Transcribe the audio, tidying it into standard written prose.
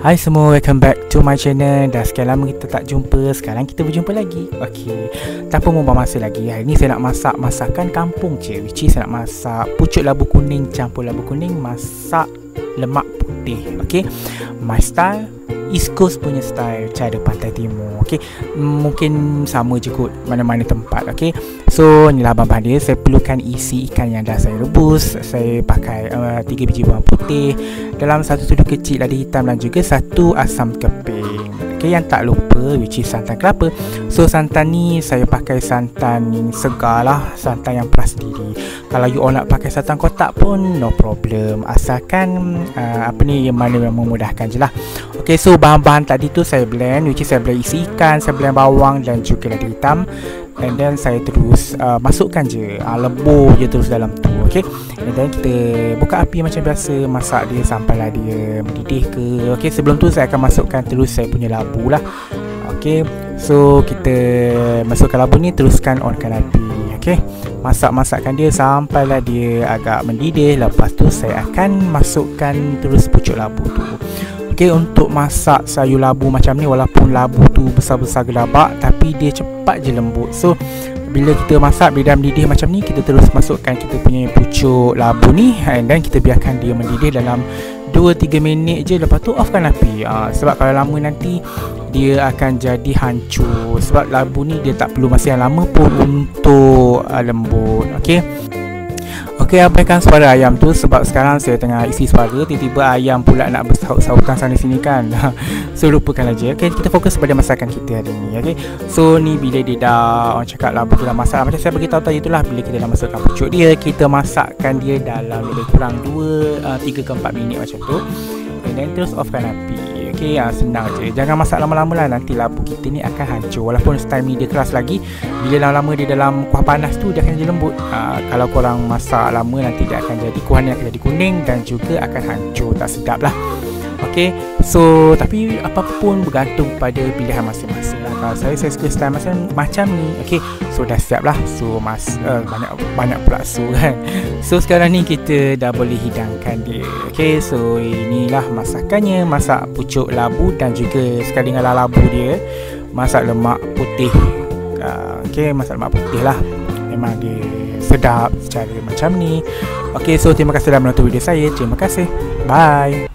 Hai semua, welcome back to my channel. Dah sekian lama kita tak jumpa, sekarang kita berjumpa lagi. Okey, tanpa membuang masa lagi, hari ni saya nak masak masakan kampung je, which is saya nak masak pucuk labu kuning campur labu kuning masak lemak putih. Okey, my style, East Coast punya style, cara Pantai Timur. Okey, mungkin sama je kot mana-mana tempat. Okey, so inilah bahan-bahan dia. Saya perlukan isi ikan yang dah saya rebus. Saya pakai 3 biji bawang putih, dalam 1 sudu kecil lada hitam dan juga 1 asam keping. Okey, yang tak lupa which is santan kelapa. So santan ni saya pakai santan segar lah, santan yang peras sendiri. Kalau you all nak pakai santan kotak pun no problem, asalkan yang mana yang memudahkan je lah. Okey, so bahan-bahan tadi tu saya blend, which is saya blend isi ikan, saya blend bawang dan juga lada hitam, and then saya terus masukkan je, lebur je terus dalam tu. Okey, and then kita buka api macam biasa, masak dia sampailah dia mendidih ke. Okey, sebelum tu saya akan masukkan terus saya punya labu lah. Okey, so kita masukkan labu ni, teruskan onkan api. Okey, masakkan dia sampailah dia agak mendidih. Lepas tu saya akan masukkan terus pucuk labu tu. Okey, untuk masak sayur labu macam ni, walaupun labu tu besar-besar gelabak, tapi dia cepat je lembut. So bila kita masak, bila dah mendidih macam ni, kita terus masukkan kita punya pucuk labu ni, and then kita biarkan dia mendidih dalam 2-3 minit je. Lepas tu offkan api. Sebab kalau lama nanti dia akan jadi hancur. Sebab labu ni dia tak perlu masa yang lama pun untuk lembut. Okey, abaikan suara ayam tu sebab sekarang saya tengah isi suara, tiba-tiba ayam pula nak bersaut-sautan sana sini kan. So lupakan aja. Okey, kita fokus pada masakan kita hari ni. Okey, so ni bila dia dah, orang cakap labu tu dah masak, macam saya beritahu tadi itulah, bila kita dah masukkan pucuk dia, kita masakkan dia dalam lebih kurang 3 ke 4 minit macam tu, and then terus offkan api. Okey, senang je, jangan masak lama-lama lah, nanti labu kita ni akan hancur. Walaupun time ni dia keras lagi, bila lama-lama dia dalam kuah panas tu, dia akan jadi lembut. Kalau korang masak lama, nanti dia akan jadi, kuah ni akan jadi kuning dan juga akan hancur, tak sedap lah. Okey, so tapi apapun bergantung pada pilihan masing-masing lah. Kalau saya suka style macam ni. Okey, so dah siap lah. So banyak pula so kan. So sekarang ni kita dah boleh hidangkan dia. Okey, so inilah masakannya, masak pucuk labu dan juga sekali dengan labu dia, masak lemak putih. Okey, masak lemak putih lah, memang dia sedap secara macam ni. Okey, so terima kasih telah menonton video saya. Terima kasih, bye.